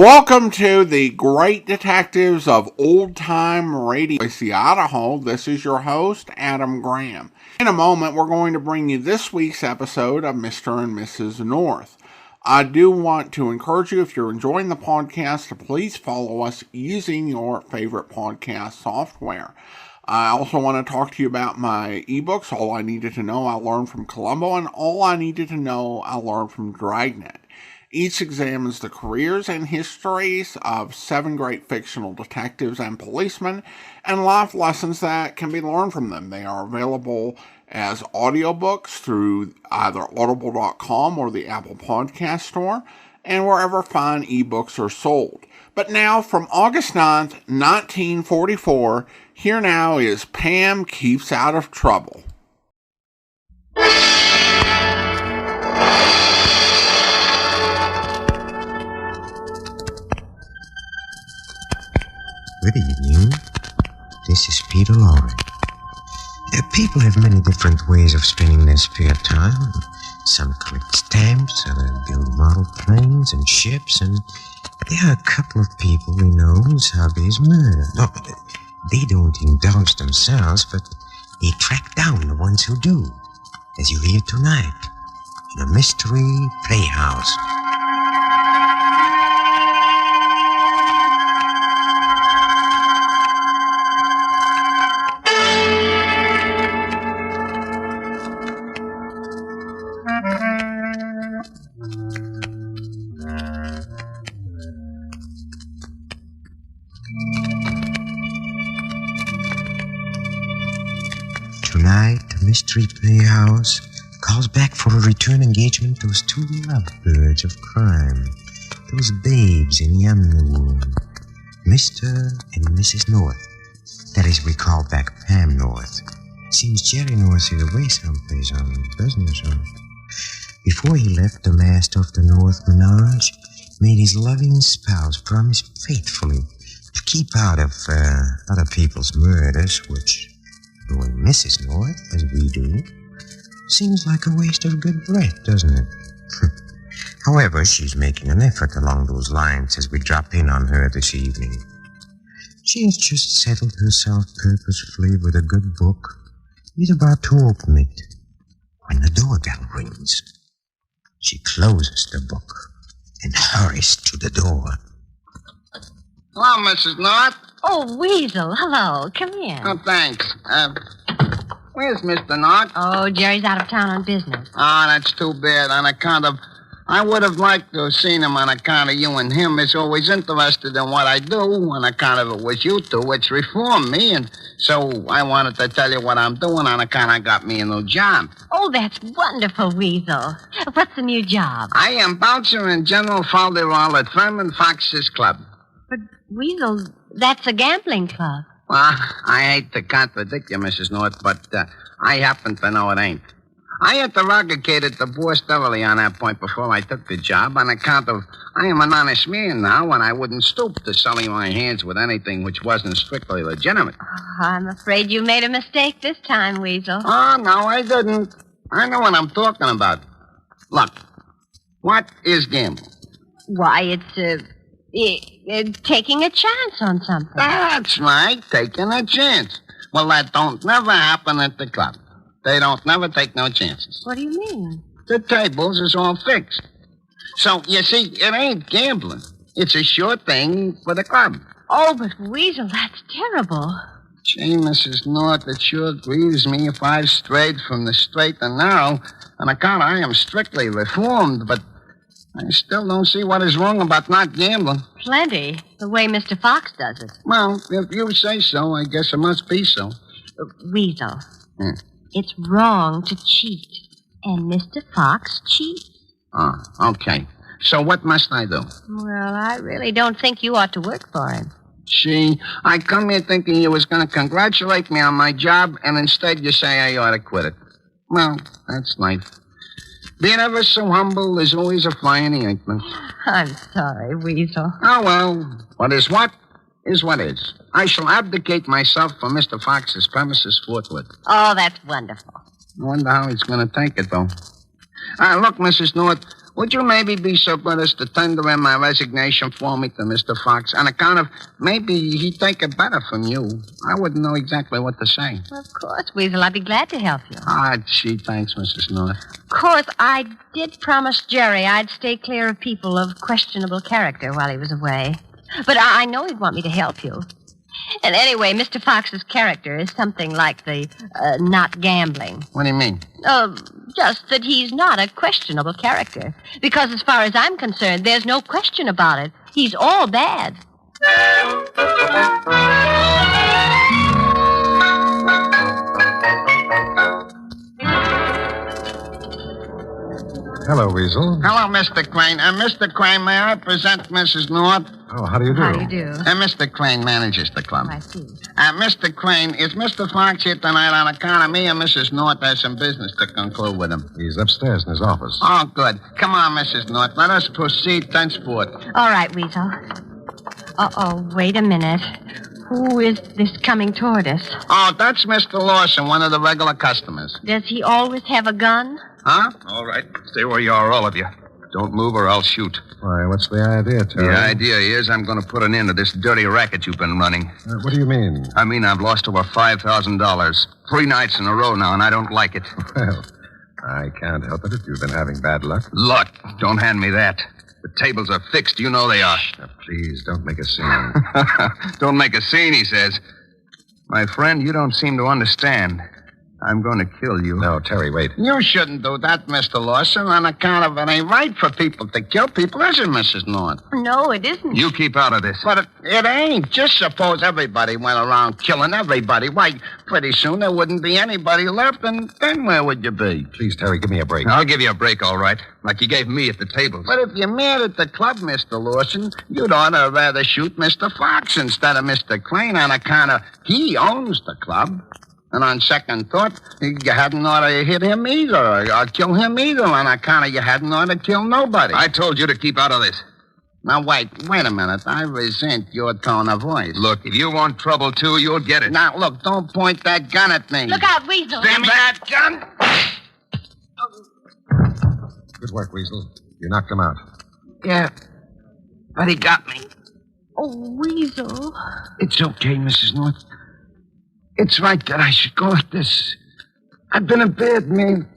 Welcome to the Great Detectives of Old Time Radio, Boise, Idaho. This is your host, Adam Graham. In a moment, we're going to bring you this week's episode of Mr. and Mrs. North. I do want to encourage you, if you're enjoying the podcast, to please follow us using your favorite podcast software. I also want to talk to you about my ebooks, All I Needed to Know I Learned from Columbo, and All I Needed to Know I Learned from Dragnet. Each examines the careers and histories of 7 great fictional detectives and policemen and life lessons that can be learned from them. They are available as audiobooks through either audible.com or the Apple Podcast Store and wherever fine ebooks are sold. But now, from August 9th, 1944, here now is Pam Keeps Out of Trouble. Good evening. This is Peter Lorre. People have many different ways of spending their spare time. Some collect stamps, others build model planes and ships, and there are a couple of people we know whose hobby is murder. No, they don't indulge themselves, but they track down the ones who do, as you hear tonight, in a mystery playhouse. Tonight, the Mystery Playhouse calls back for a return engagement those 2 lovebirds of crime, those babes in the underworld, Mr. and Mrs. North. That is, we call back Pam North. Seems Jerry North is away someplace on business. Before he left, the master of the North Menage made his loving spouse promise faithfully to keep out of other people's murders, which, knowing Mrs. North, as we do, seems like a waste of good breath, doesn't it? However, she's making an effort along those lines as we drop in on her this evening. She has just settled herself purposefully with a good book. Is about to open it when the doorbell rings. She closes the book and hurries to the door. Hello, Mrs. North. Oh, Weasel, hello. Come in. Oh, thanks. Where's Mr. North? Oh, Jerry's out of town on business. Oh, that's too bad. On account of... I would have liked to have seen him on account of you and him. He's always interested in what I do. On account of it was you two. It's reformed me, and so I wanted to tell you what I'm doing on account I got me a new job. Oh, that's wonderful, Weasel. What's the new job? I am bouncer and general folderol at Furman Fox's club. But, Weasel, that's a gambling club. Well, I hate to contradict you, Mrs. North, but I happen to know it ain't. I interrogated the boss thoroughly on that point before I took the job on account of I am an honest man now, and I wouldn't stoop to sully my hands with anything which wasn't strictly legitimate. Oh, I'm afraid you made a mistake this time, Weasel. Oh, no, I didn't. I know what I'm talking about. Look, what is gambling? Why, it's taking a chance on something. That's right, taking a chance. Well, that don't never happen at the club. They don't never take no chances. What do you mean? The tables is all fixed. So, you see, it ain't gambling. It's a sure thing for the club. Oh, but Weasel, that's terrible. Gee, Mrs. North, it sure grieves me if I've strayed from the straight and narrow. On account I am strictly reformed, but I still don't see what is wrong about not gambling. Plenty, the way Mr. Fox does it. Well, if you say so, I guess it must be so. Weasel, it's wrong to cheat, and Mr. Fox cheats. Oh, okay. So what must I do? Well, I really don't think you ought to work for him. Gee, I come here thinking you was going to congratulate me on my job, and instead you say I ought to quit it. Well, that's life. Being ever so humble is always a fly in the ointment. I'm sorry, Weasel. Oh, well, what is what is. I shall abdicate myself for Mr. Fox's premises forthwith. Oh, that's wonderful. I wonder how he's going to take it, though. Look, Mrs. North, Would you maybe be so good as to tender in my resignation for me to Mr. Fox on account of maybe he'd take it better from you? I wouldn't know exactly what to say. Well, of course, Weasel. I'd be glad to help you. Ah, gee, thanks, Mrs. North. Of course, I did promise Jerry I'd stay clear of people of questionable character while he was away. But I know he'd want me to help you. And anyway, Mr. Fox's character is something like the not gambling. What do you mean? Just that he's not a questionable character. Because as far as I'm concerned, there's no question about it. He's all bad. Hello, Weasel. Hello, Mr. Crane. Mr. Crane, may I present Mrs. North? Oh, how do you do? How do you do? Mr. Crane manages the club. I see. Mr. Crane, is Mr. Fox here tonight on account of me or Mrs. North has some business to conclude with him? He's upstairs in his office. Oh, good. Come on, Mrs. North. Let us proceed thenceforth. All right, Weasel. Uh-oh, wait a minute. Who is this coming toward us? Oh, that's Mr. Lawson, one of the regular customers. Does he always have a gun? Huh? All right. Stay where you are, all of you. Don't move or I'll shoot. Why, what's the idea, Terry? The idea is I'm going to put an end to this dirty racket you've been running. What do you mean? I mean, I've lost over $5,000. 3 nights in a row now, and I don't like it. Well, I can't help it if you've been having bad luck. Luck. Don't hand me that. The tables are fixed. You know they are. Now, please, don't make a scene. Don't make a scene, he says. My friend, you don't seem to understand. I'm going to kill you. No, Terry, wait. You shouldn't do that, Mr. Lawson, on account of it ain't right for people to kill people, is it, Mrs. North? No, it isn't. You keep out of this. But it ain't. Just suppose everybody went around killing everybody. Why, pretty soon there wouldn't be anybody left, and then where would you be? Please, Terry, give me a break. I'll give you a break, all right. Like you gave me at the tables. But if you're mad at the club, Mr. Lawson, you'd ought to rather shoot Mr. Fox instead of Mr. Crane on account of he owns the club. And on second thought, you hadn't ought to hit him either, or kill him either, on account of you hadn't ought to kill nobody. I told you to keep out of this. Now, wait a minute. I resent your tone of voice. Look, if you want trouble, too, you'll get it. Now, look, don't point that gun at me. Look out, Weasel. Damn that gun! Good work, Weasel. You knocked him out. Yeah, but he got me. Oh, Weasel. It's okay, Mrs. North. It's right that I should go at this. I've been a bad man.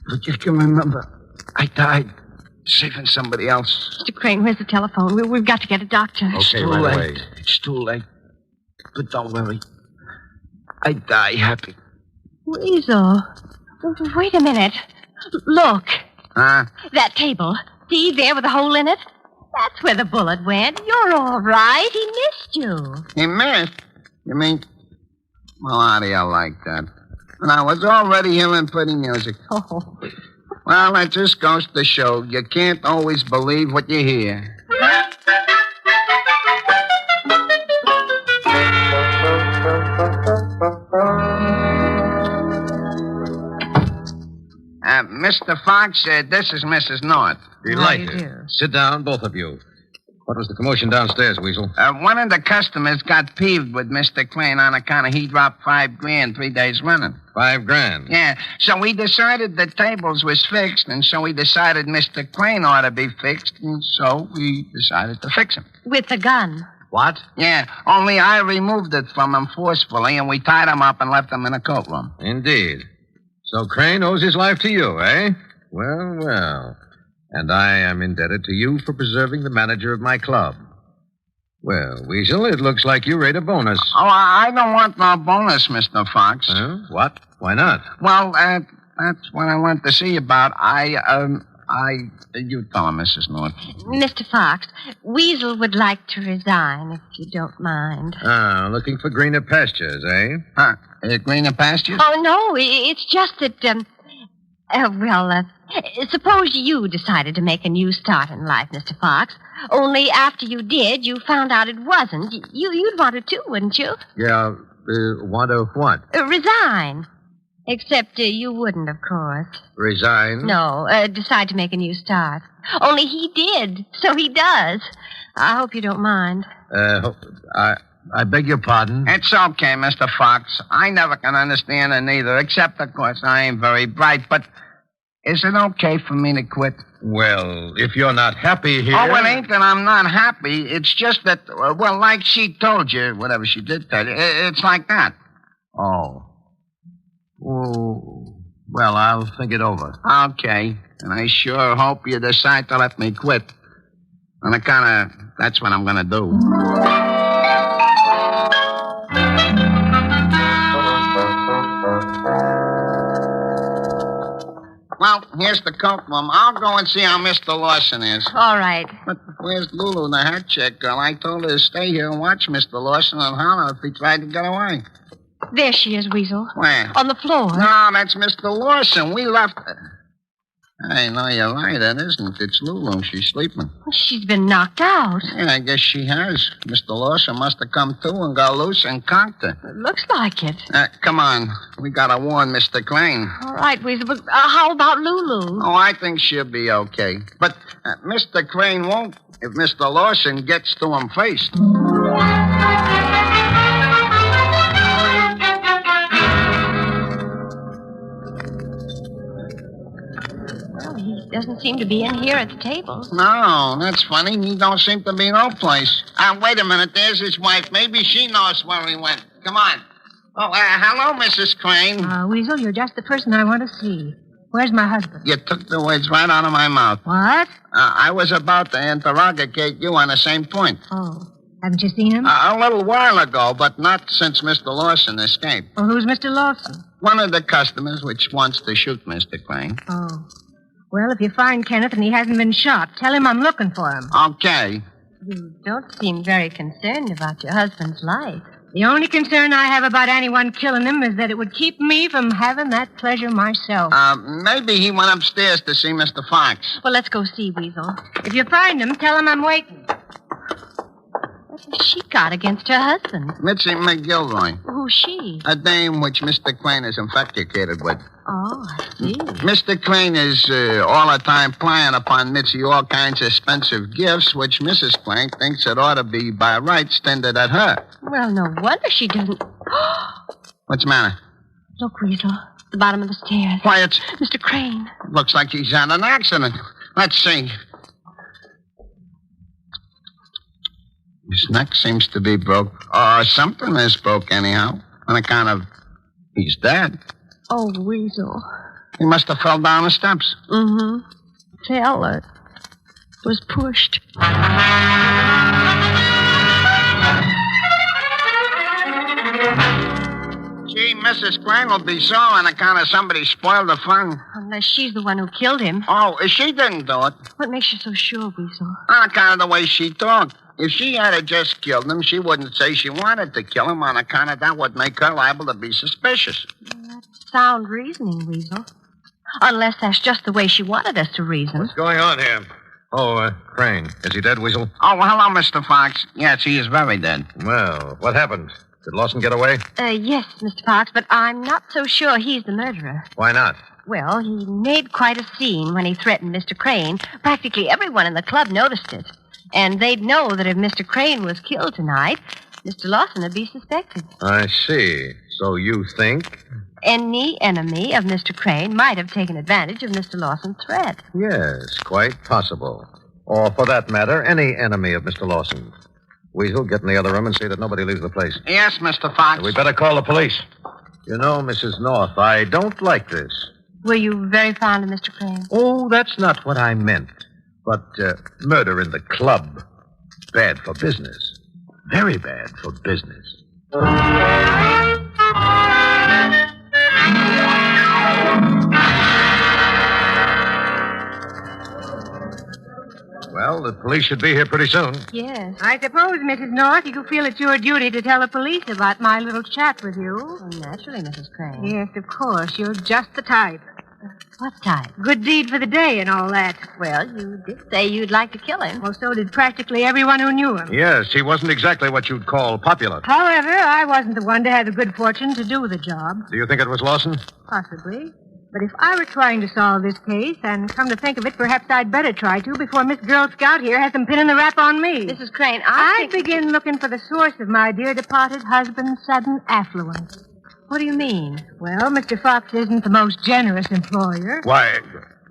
But you can remember, I died saving somebody else. Mr. Crane, where's the telephone? We've got to get a doctor. It's Okay, too right late. away. It's too late. But don't worry. I die happy. Weasel. Wait a minute. Look. Huh? That table. See, there with a hole in it? That's where the bullet went. You're all right. He missed you. He missed? You mean... Well, how do you like that? And I was already hearing pretty music. Oh. Well, that just goes to show you can't always believe what you hear. Mr. Fox, this is Mrs. North. Delighted. Sit down, both of you. What was the commotion downstairs, Weasel? One of the customers got peeved with Mr. Crane on account of he dropped $5,000 3 days running. $5,000. Yeah, so we decided the tables was fixed, and so we decided Mr. Crane ought to be fixed, and so we decided to fix him. With the gun. What? Yeah, only I removed it from him forcefully, and we tied him up and left him in a coat room. Indeed. So Crane owes his life to you, eh? Well, well. And I am indebted to you for preserving the manager of my club. Well, Weasel, it looks like you rate a bonus. Oh, I don't want no bonus, Mr. Fox. Huh? What? Why not? Well, that's what I want to see about. You tell him, Mrs. North. Mr. Fox, Weasel would like to resign, if you don't mind. Ah, looking for greener pastures, eh? Huh? Greener pastures? Oh, no, it's just that, suppose you decided to make a new start in life, Mr. Fox. Only after you did, you found out it wasn't. You'd want to too, wouldn't you? Yeah, want to what? Resign. Except you wouldn't, of course. Resign? No, decide to make a new start. Only he did, so he does. I hope you don't mind. I beg your pardon? It's okay, Mr. Fox. I never can understand it neither, except, of course, I ain't very bright. But is it okay for me to quit? Well, if you're not happy here... Oh, it ain't that I'm not happy. It's just that, well, like she told you, whatever she did tell you, it's like that. Oh. Oh. Well, I'll think it over. Okay. And I sure hope you decide to let me quit. And that's what I'm going to do. Well, here's the coat room. I'll go and see how Mr. Lawson is. All right. But where's Lulu, the hat check girl? I told her to stay here and watch Mr. Lawson and holler if he tried to get away. There she is, Weasel. Where? On the floor. No, that's Mr. Lawson. We left her. Hey, no, you're right. That isn't. It's Lulu. She's sleeping. She's been knocked out. Yeah, I guess she has. Mr. Lawson must have come to and got loose and conked her. It looks like it. Come on. We gotta warn Mr. Crane. All right, Weasel, but how about Lulu? Oh, I think she'll be okay. But Mr. Crane won't if Mr. Lawson gets to him first. Doesn't seem to be in here at the table. No, that's funny. He don't seem to be no place. Wait a minute. There's his wife. Maybe she knows where he went. Come on. Oh, hello, Mrs. Crane. Weasel, you're just the person I want to see. Where's my husband? You took the words right out of my mouth. What? I was about to interrogate you on the same point. Oh. Haven't you seen him? A little while ago, but not since Mr. Lawson escaped. Well, who's Mr. Lawson? One of the customers which wants to shoot Mr. Crane. Oh. Well, if you find Kenneth and he hasn't been shot, tell him I'm looking for him. Okay. You don't seem very concerned about your husband's life. The only concern I have about anyone killing him is that it would keep me from having that pleasure myself. Maybe he went upstairs to see Mr. Fox. Well, let's go see, Weasel. If you find him, tell him I'm waiting. What has she got against her husband? Mitzi McGilroy. Who's she? A dame which Mr. Crane is infatuated with. Oh, I see. Mr. Crane is all the time plying upon Mitzi all kinds of expensive gifts, which Mrs. Crane thinks it ought to be by rights tended at her. Well, no wonder she doesn't... What's the matter? Look, Weasel. The bottom of the stairs. Why, it's... Mr. Crane. Looks like he's had an accident. Let's see. His neck seems to be broke. Or something is broke, anyhow. On account of... he's dead. Oh, Weasel. He must have fell down the steps. Mm-hmm. Fell or was pushed. Gee, Mrs. Crane will be sore on account of somebody spoiled the fun. Unless she's the one who killed him. Oh, she didn't do it. What makes you so sure, Weasel? On account of the way she talked. If she had just killed him, she wouldn't say she wanted to kill him on account of that would make her liable to be suspicious. That's sound reasoning, Weasel. Unless that's just the way she wanted us to reason. What's going on here? Oh, Crane. Is he dead, Weasel? Oh, well, hello, Mr. Fox. Yes, he is very dead. Well, what happened? Did Lawson get away? Yes, Mr. Fox, but I'm not so sure he's the murderer. Why not? Well, he made quite a scene when he threatened Mr. Crane. Practically everyone in the club noticed it. And they'd know that if Mr. Crane was killed tonight, Mr. Lawson would be suspected. I see. So you think? Any enemy of Mr. Crane might have taken advantage of Mr. Lawson's threat. Yes, quite possible. Or, for that matter, any enemy of Mr. Lawson. Weasel, get in the other room and see that nobody leaves the place. Yes, Mr. Fox. We better call the police. You know, Mrs. North, I don't like this. Were you very fond of Mr. Crane? Oh, that's not what I meant. But murder in the club, bad for business. Very bad for business. Well, the police should be here pretty soon. Yes. I suppose, Mrs. North, you feel it's your duty to tell the police about my little chat with you. Well, naturally, Mrs. Crane. Yes, of course. You're just the type. What type? Good deed for the day and all that. Well, you did say you'd like to kill him. Well, so did practically everyone who knew him. Yes, he wasn't exactly what you'd call popular. However, I wasn't the one to have the good fortune to do the job. Do you think it was Lawson? Possibly. But if I were trying to solve this case, and come to think of it, perhaps I'd better try to before Miss Girl Scout here has some pin in the rap on me. Mrs. Crane, I'd begin looking for the source of my dear departed husband's sudden affluence. What do you mean? Well, Mr. Fox isn't the most generous employer. Why,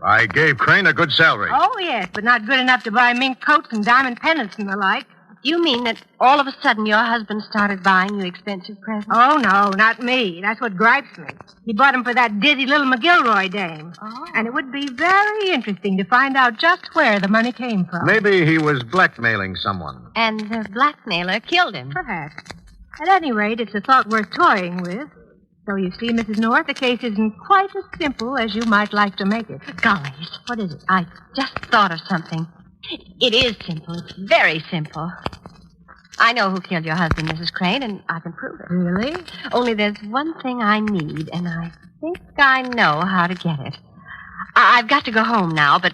I gave Crane a good salary. Oh, yes, but not good enough to buy mink coats and diamond pendants and the like. You mean that all of a sudden your husband started buying you expensive presents? Oh, no, not me. That's what gripes me. He bought them for that dizzy little McGilroy dame. Oh. And it would be very interesting to find out just where the money came from. Maybe he was blackmailing someone. And the blackmailer killed him. Perhaps. At any rate, it's a thought worth toying with. So you see, Mrs. North, the case isn't quite as simple as you might like to make it. Gollies, what is it? I just thought of something. It is simple. It's very simple. I know who killed your husband, Mrs. Crane, and I can prove it. Really? Only there's one thing I need, and I think I know how to get it. I've got to go home now, but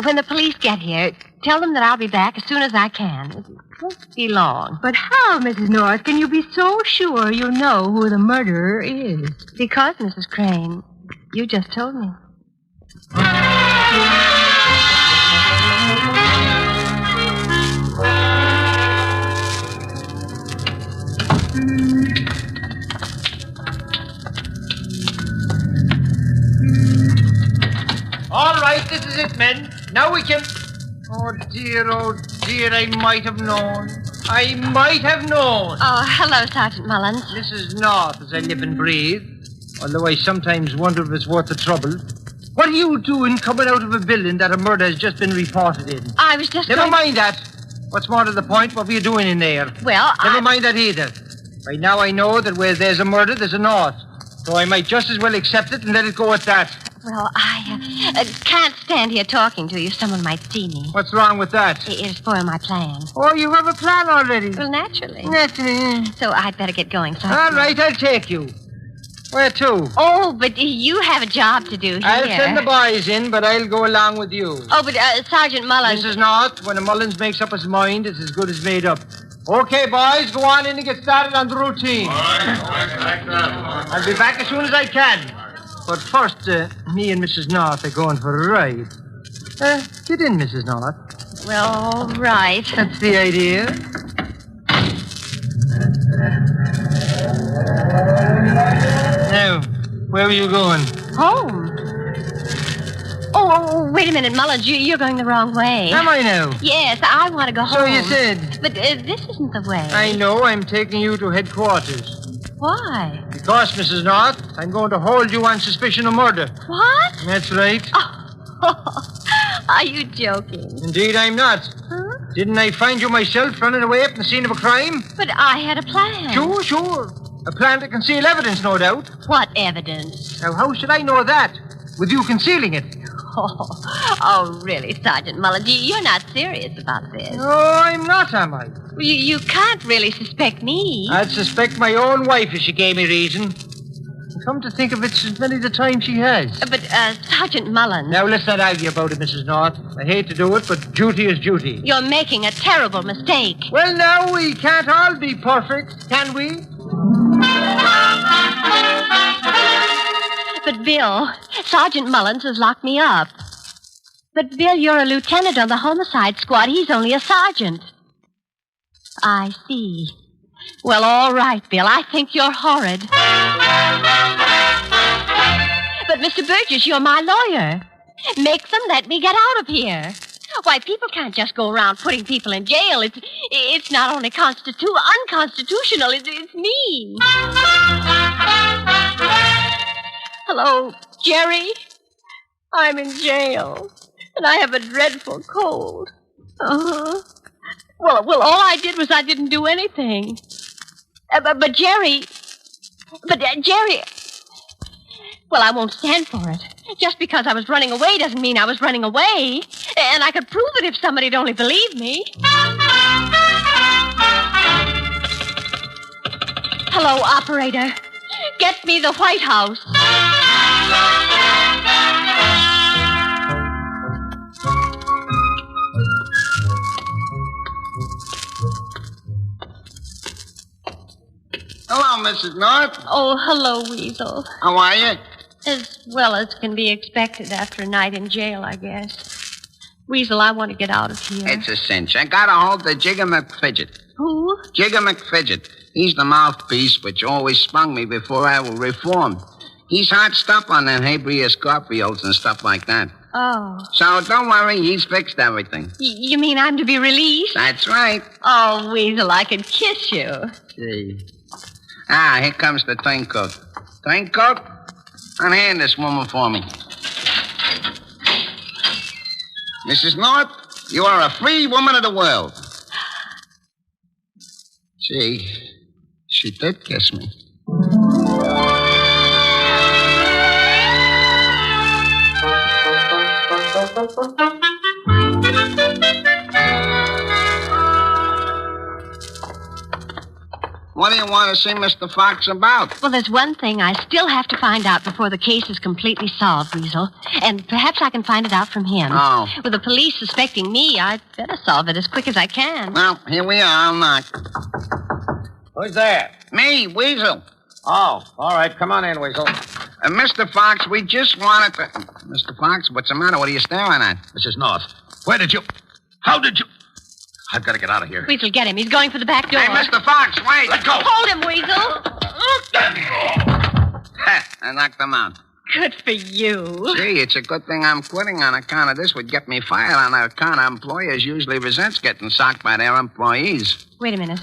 when the police get here, tell them that I'll be back as soon as I can. It won't be long. But how, Mrs. North, can you be so sure you know who the murderer is? Because, Mrs. Crane, you just told me. All right, this is it, men. Now we can... Oh, dear, I might have known. I might have known. Oh, hello, Sergeant Mullins. Mrs. North, as I live and breathe, although I sometimes wonder if it's worth the trouble. What are you doing coming out of a building that a murder has just been reported in? I was just Never going... mind that. What's more to the point, what were you doing in there? Well, Never mind that either. By now I know that where there's a murder, there's a North. So I might just as well accept it and let it go at that. Well, I can't stand here talking to you. Someone might see me. What's wrong with that? It'll spoil my plan. Oh, you have a plan already. Well, naturally. Naturally. So I'd better get going, Sergeant. All right, I'll take you. Where to? Oh, but you have a job to do here. I'll send the boys in, but I'll go along with you. Oh, but Sergeant Mullins... Mrs. North, when a Mullins makes up his mind, it's as good as made up. Okay, boys, go on in and get started on the routine. All right. I'll be back as soon as I can. But first, me and Mrs. North are going for a ride. Get in, Mrs. North. Well, all right. That's the idea. Now, where are you going? Home. Oh, wait a minute, Mullins. You're going the wrong way. Am I now? Yes, I want to go home. So you said. But this isn't the way. I know. I'm taking you to headquarters. Why? Because, Mrs. North, I'm going to hold you on suspicion of murder. What? That's right. Oh, are you joking? Indeed, I'm not. Huh? Didn't I find you myself running away from the scene of a crime? But I had a plan. Sure. A plan to conceal evidence, no doubt. What evidence? Now, how should I know that? With you concealing it. Oh, really, Sergeant Mullins, you're not serious about this. No, I'm not, am I? You can't really suspect me. I'd suspect my own wife if she gave me reason. Come to think of it, since many the time she has. But, Sergeant Mullins... Now, let's not argue about it, Mrs. North. I hate to do it, but duty is duty. You're making a terrible mistake. Well, now, we can't all be perfect, can we? But, Bill, Sergeant Mullins has locked me up. But, Bill, you're a lieutenant on the homicide squad. He's only a sergeant. I see. Well, all right, Bill. I think you're horrid. But, Mr. Burgess, you're my lawyer. Make them let me get out of here. Why, people can't just go around putting people in jail. It's not only unconstitutional, it's mean. Hello, Jerry? I'm in jail, and I have a dreadful cold. Uh-huh. Well, all I did was I didn't do anything. But Jerry... Well, I won't stand for it. Just because I was running away doesn't mean I was running away. And I could prove it if somebody'd only believe me. Hello, operator. Get me the White House. Hello, Mrs. North. Oh, hello, Weasel. How are you? As well as can be expected after a night in jail, I guess. Weasel, I want to get out of here. It's a cinch. I got a hold of Jigger McFidget. Who? Jigger McFidget. He's the mouthpiece which always spun me before I was reformed. He's hot stuff on them Habeas Scorpios and stuff like that. Oh. So don't worry, he's fixed everything. You mean I'm to be released? That's right. Oh, Weasel, I could kiss you. Gee. Ah, here comes the turncoat. Turncoat, unhand this woman for me. Mrs. North, you are a free woman of the world. Gee, she did kiss me. What do you want to see Mr. Fox about? Well, there's one thing I still have to find out before the case is completely solved, Weasel. And perhaps I can find it out from him. Oh. With the police suspecting me, I'd better solve it as quick as I can. Well, here we are. I'll knock. Who's there? Me, Weasel. Oh, all right. Come on in, Weasel. Mr. Fox, we just wanted to... Mr. Fox, what's the matter? What are you staring at? Mrs. North, where did you... How did you... I've got to get out of here. Weasel, get him. He's going for the back door. Hey, Mr. Fox, wait. Let go. Hold him, Weasel. I knocked him out. Good for you. Gee, it's a good thing I'm quitting on account of this. Would get me fired on account of employers usually resents getting socked by their employees. Wait a minute.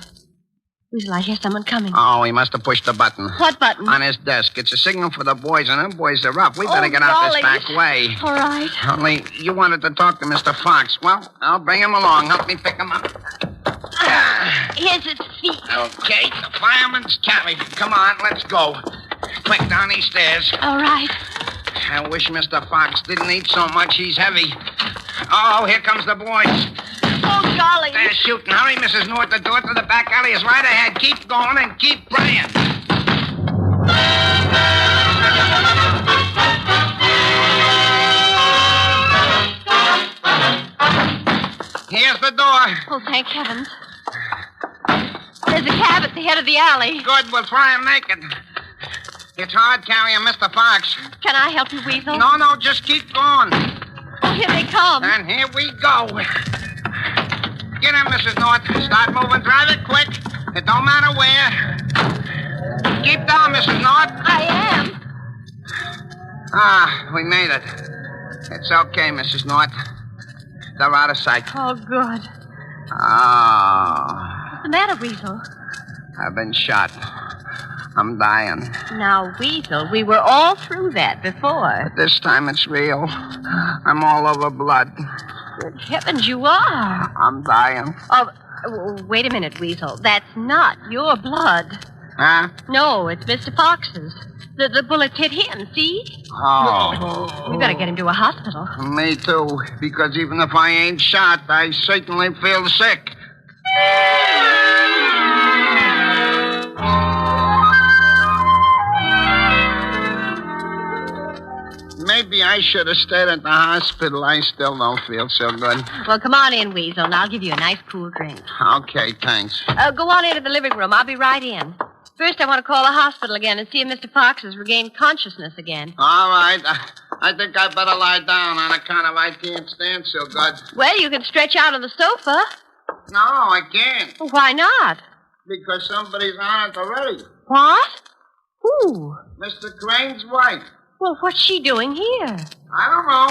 Weasel, I hear someone coming. Oh, he must have pushed the button. What button? On his desk. It's a signal for the boys, and them boys are up. We better get out this back way. All right. Only, you wanted to talk to Mr. Fox. Well, I'll bring him along. Help me pick him up. Here's his feet. Okay, the fireman's carried. Come on, let's go. Quick, down these stairs. All right. I wish Mr. Fox didn't eat so much. He's heavy. Oh, here comes the boys. Oh, golly. They're shooting. Hurry, Mrs. North. The door to the back alley is right ahead. Keep going and keep praying. Here's the door. Oh, thank heavens. There's a cab at the head of the alley. Good, we'll try and make it. It's hard carrying Mr. Fox. Can I help you, Weasel? No, just keep going. Oh, here they come. And here we go. Get in, Mrs. North. Start moving. Drive it quick. It don't matter where. Keep down, Mrs. North. I am. Ah, we made it. It's okay, Mrs. North. They're out of sight. Oh, good. Oh, What's the matter, Weasel? I've been shot. I'm dying. Now, Weasel, we were all through that before. But this time it's real. I'm all over blood. Good heavens, you are. I'm dying. Oh, wait a minute, Weasel. That's not your blood. Huh? No, it's Mr. Fox's. The bullets hit him, see? Oh. We better get him to a hospital. Me too. Because even if I ain't shot, I certainly feel sick. Maybe I should have stayed at the hospital. I still don't feel so good. Well, come on in, Weasel, and I'll give you a nice cool drink. Okay, thanks. Go on into the living room. I'll be right in. First, I want to call the hospital again and see if Mr. Fox has regained consciousness again. All right. I think I better lie down on account of I can't stand so good. Well, you can stretch out on the sofa. No, I can't. Well, why not? Because somebody's on it already. What? Who? Mr. Crane's wife. Well, what's she doing here? I don't know.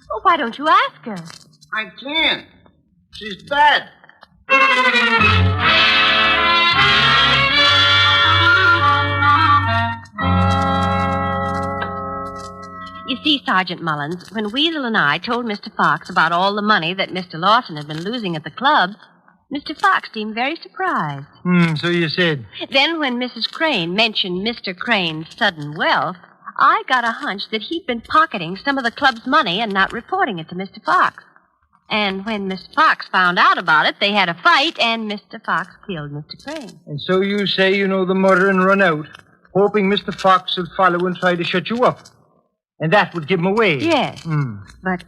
Well, why don't you ask her? I can't. She's dead. You see, Sergeant Mullins, when Weasel and I told Mr. Fox about all the money that Mr. Lawson had been losing at the club, Mr. Fox seemed very surprised. So you said. Then when Mrs. Crane mentioned Mr. Crane's sudden wealth, I got a hunch that he'd been pocketing some of the club's money and not reporting it to Mr. Fox. And when Mr. Fox found out about it, they had a fight, and Mr. Fox killed Mr. Crane. And so you say you know the murder and run out, hoping Mr. Fox would follow and try to shut you up. And that would give him away. Yes. But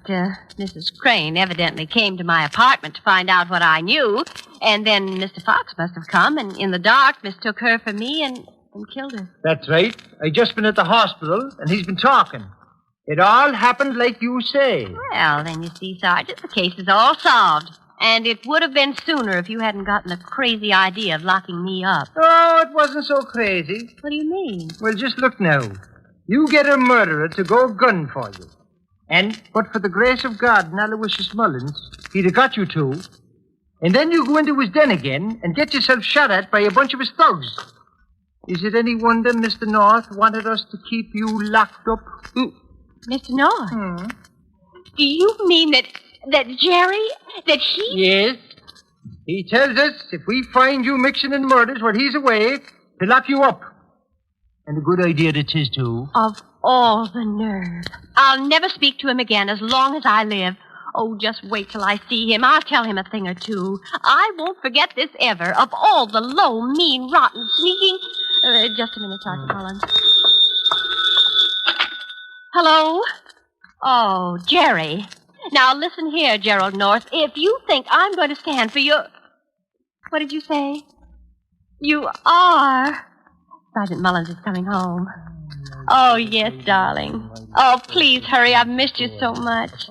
Mrs. Crane evidently came to my apartment to find out what I knew, and then Mr. Fox must have come and in the dark mistook her for me and killed her. That's right. I just been at the hospital, and he's been talking. It all happened like you say. Well, then you see, Sergeant, the case is all solved. And it would have been sooner if you hadn't gotten the crazy idea of locking me up. Oh, it wasn't so crazy. What do you mean? Well, just look now. You get a murderer to go gun for you. But for the grace of God and Aloysius Mullins, he'd have got you two. And then you go into his den again and get yourself shot at by a bunch of his thugs. Is it any wonder Mr. North wanted us to keep you locked up? Mr. North? Do you mean that Jerry, that he... Yes. He tells us if we find you mixing in murders while he's away, to lock you up. And a good idea it is, too. Of all the nerve. I'll never speak to him again as long as I live. Oh, just wait till I see him. I'll tell him a thing or two. I won't forget this ever. Of all the low, mean, rotten, sneaking... just a minute, Sergeant Mullins. Hello? Oh, Jerry. Now, listen here, Gerald North. If you think I'm going to stand for your... What did you say? You are... Sergeant Mullins is coming home. Oh, yes, darling. Oh, please hurry. I've missed you so much.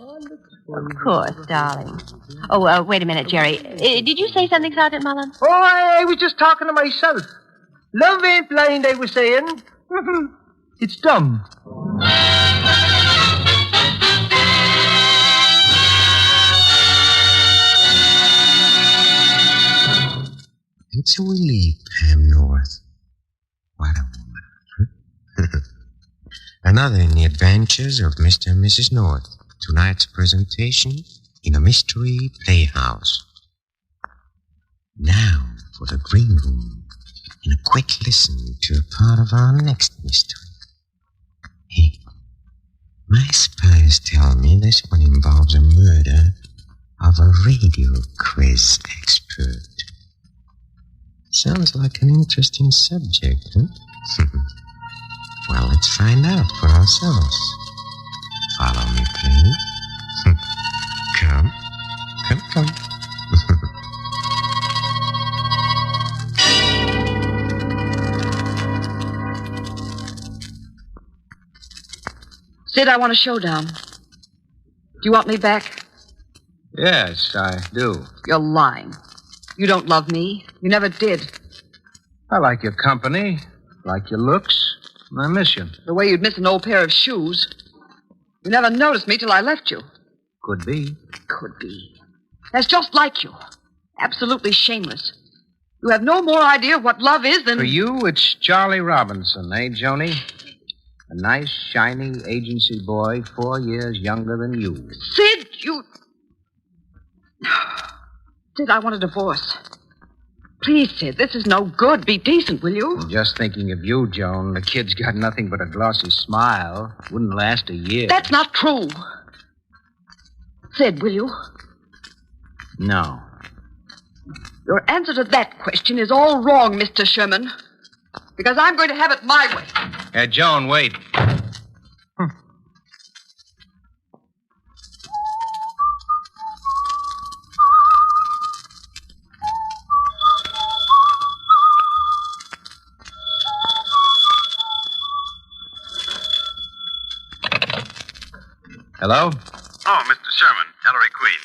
Of course, darling. Oh, wait a minute, Jerry. Did you say something, Sergeant Mullins? Oh, I was just talking to myself. Love ain't blind, I was saying. It's dumb. And so we leave Pam North. What a woman. Another in the adventures of Mr. and Mrs. North. Tonight's presentation in a mystery playhouse. Now for the green room and a quick listen to a part of our next mystery. Hey, my spies tell me this one involves a murder of a radio quiz expert. Sounds like an interesting subject, huh? Well, let's find out for ourselves. Follow me, please. Come. Sid, I want a showdown. Do you want me back? Yes, I do. You're lying. You don't love me. You never did. I like your company, like your looks, and I miss you. The way you'd miss an old pair of shoes. You never noticed me till I left you. Could be. Could be. That's just like you. Absolutely shameless. You have no more idea what love is than... For you, it's Charlie Robinson, eh, Joni? A nice, shiny agency boy, 4 years younger than you. Sid, you... Sid, I want a divorce. Please, Sid, this is no good. Be decent, will you? I'm just thinking of you, Joan. The kid's got nothing but a glossy smile. Wouldn't last a year. That's not true. Sid, will you? No. Your answer to that question is all wrong, Mr. Sherman. Because I'm going to have it my way. Joan, wait. Hello? Oh, Mr. Sherman, Ellery Queen.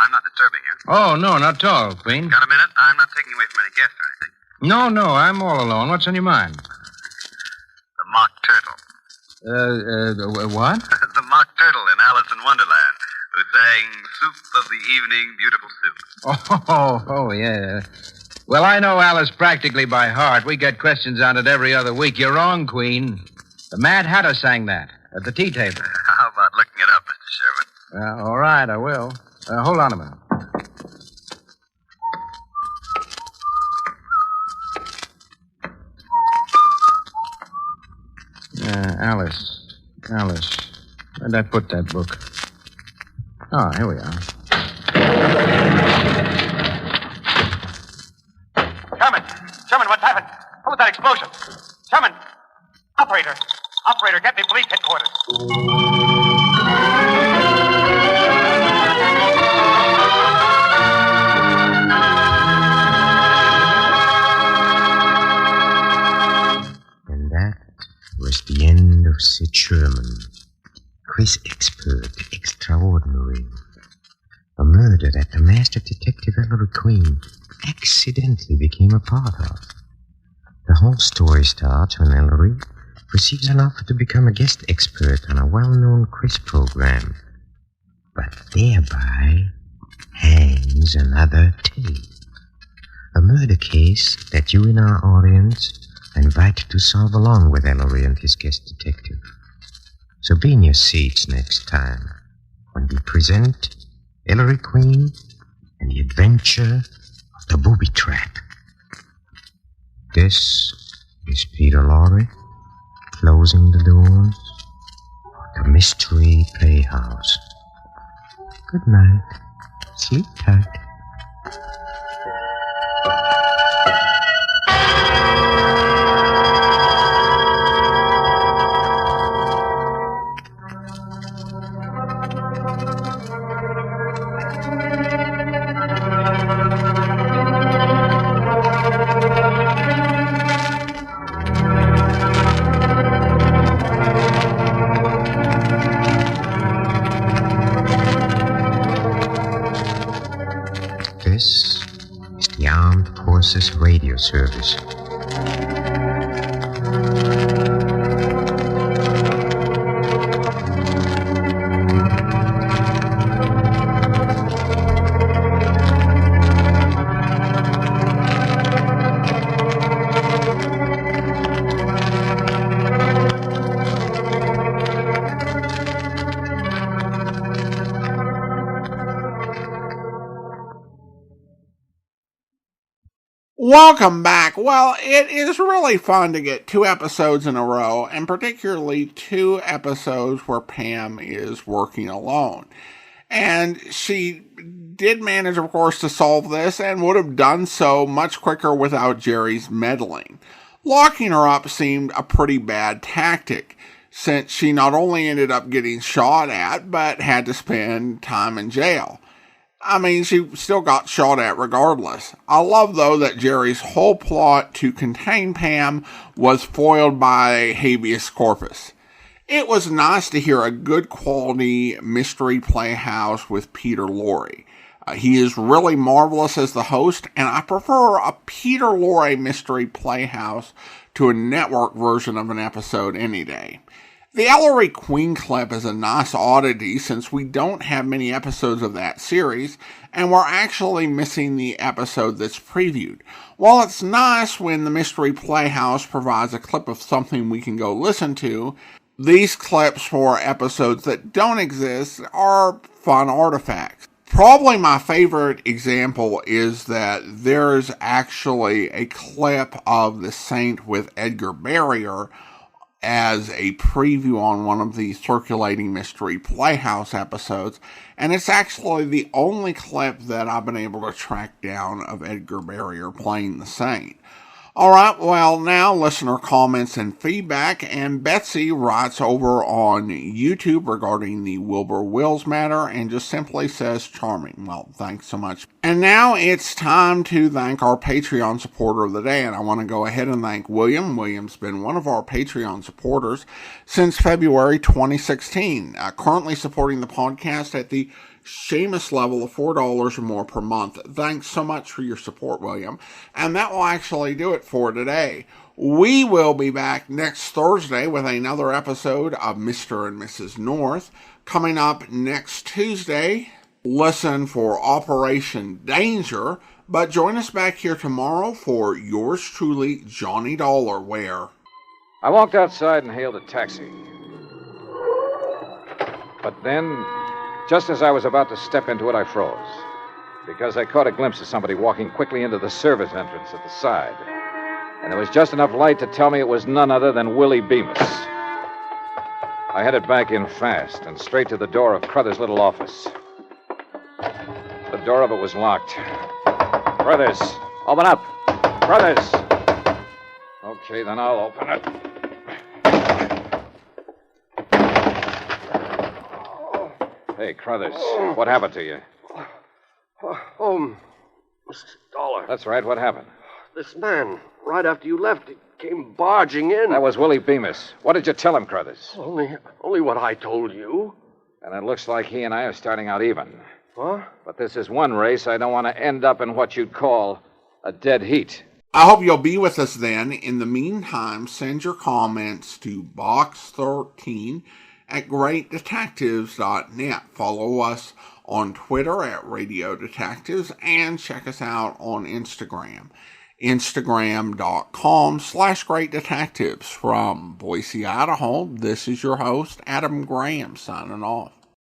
I'm not disturbing you. Oh, no, not at all, Queen. Got a minute? I'm not taking away from any guests or anything. No, I'm all alone. What's on your mind? The Mock Turtle. What? The Mock Turtle in Alice in Wonderland, who sang Soup of the Evening, Beautiful Soup. Oh, yeah. Well, I know Alice practically by heart. We get questions on it every other week. You're wrong, Queen. The Mad Hatter sang that at the tea table. How about looking it up, Mr. Sherman? All right, I will. Hold on a minute. Alice. Where'd I put that book? Oh, here we are. Sherman, what's happened? What was that explosion? Sherman! Operator, get me police headquarters. And that was the end of Sid Sherman, quiz expert extraordinary. A murder that the master detective Ellery Queen accidentally became a part of. The whole story starts when Ellery, receives an offer to become a guest expert on a well-known quiz program, but thereby hangs another tale. A murder case that you in our audience are invited to solve along with Ellery and his guest detective. So be in your seats next time when we present Ellery Queen and the adventure of the booby trap. This is Peter Lorre, closing the doors of the Mystery Playhouse. Good night. Sleep tight. This is the Armed Forces Radio Service. Welcome back. Well, it is really fun to get 2 episodes in a row, and particularly 2 episodes where Pam is working alone. And she did manage, of course, to solve this, and would have done so much quicker without Jerry's meddling. Locking her up seemed a pretty bad tactic, since she not only ended up getting shot at, but had to spend time in jail. I mean, she still got shot at regardless. I love, though, that Jerry's whole plot to contain Pam was foiled by habeas corpus. It was nice to hear a good quality Mystery Playhouse with Peter Lorre. He is really marvelous as the host, and I prefer a Peter Lorre Mystery Playhouse to a network version of an episode any day. The Ellery Queen clip is a nice oddity since we don't have many episodes of that series, and we're actually missing the episode that's previewed. While it's nice when the Mystery Playhouse provides a clip of something we can go listen to, these clips for episodes that don't exist are fun artifacts. Probably my favorite example is that there's actually a clip of The Saint with Edgar Barrier as a preview on one of the circulating Mystery Playhouse episodes, and it's actually the only clip that I've been able to track down of Edgar Barrier playing the Saint. Alright, well, now listener comments and feedback, and Betsy writes over on YouTube regarding the Wilbur Wills matter and just simply says charming. Well, thanks so much. And now it's time to thank our Patreon supporter of the day, and I want to go ahead and thank William. William's been one of our Patreon supporters since February 2016, currently supporting the podcast at the Seamus level of $4 or more per month. Thanks so much for your support, William. And that will actually do it for today. We will be back next Thursday with another episode of Mr. and Mrs. North. Coming up next Tuesday, listen for Operation Danger. But join us back here tomorrow for yours truly, Johnny Dollar, where... I walked outside and hailed a taxi. But then, just as I was about to step into it, I froze. Because I caught a glimpse of somebody walking quickly into the service entrance at the side. And there was just enough light to tell me it was none other than Willie Bemis. I headed back in fast and straight to the door of Crothers' little office. The door of it was locked. Crothers, open up. Crothers. Okay, then I'll open it. Hey, Crothers, what happened to you? Oh, Mr. Dollar. That's right, what happened? This man, right after you left, he came barging in. That was Willie Bemis. What did you tell him, Crothers? Only what I told you. And it looks like he and I are starting out even. Huh? But this is one race I don't want to end up in what you'd call a dead heat. I hope you'll be with us then. In the meantime, send your comments to box13@greatdetectives.net. Follow us on Twitter at Radio Detectives and check us out on Instagram. Instagram.com/Great Detectives. From Boise, Idaho, this is your host, Adam Graham, signing off.